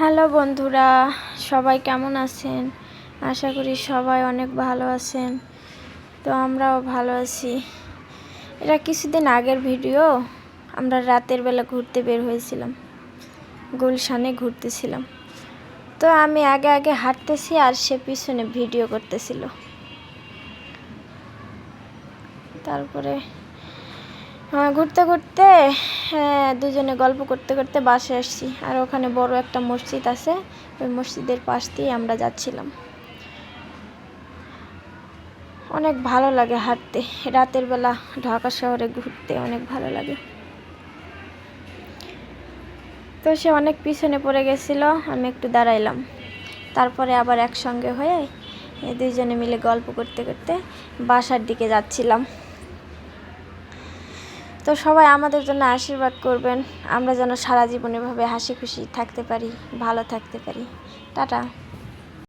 Hello বন্ধুরা, সবাই কেমন আছেন? আশা করি সবাই অনেক ভালো আছেন। তো আমরাও ভালো আছি। এটা কিছুদিন আগের ভিডিও। আমরা রাতের বেলা ঘুরতে বের হয়েছিলাম, গুলশানে ঘুরতেছিলাম। তো আমি আগে আগে হাঁটতেছি আর সে পিছনে ভিডিও করতেছিল। তারপরে ঘুরতে ঘুরতে দুজনে গল্প করতে করতে বাসে আসছি। আর ওখানে বড় একটা মসজিদ আছে, ওই মসজিদের পাশ দিয়ে আমরা যাচ্ছিলাম। অনেক ভালো লাগে হাঁটতে, রাতের বেলা ঢাকা শহরে ঘুরতে অনেক ভালো লাগে। তো সে অনেক পিছনে পড়ে গেছিল, আমি একটু দাঁড়াইলাম। তারপরে আবার একসঙ্গে হয়ে দুইজনে মিলে গল্প করতে করতে বাসার দিকে যাচ্ছিলাম। তো সবাই আমাদের জন্য আশীর্বাদ করবেন, আমরা যেন সারা জীবন এভাবে হাসি খুশি থাকতে পারি, ভালো থাকতে পারি। টাটা।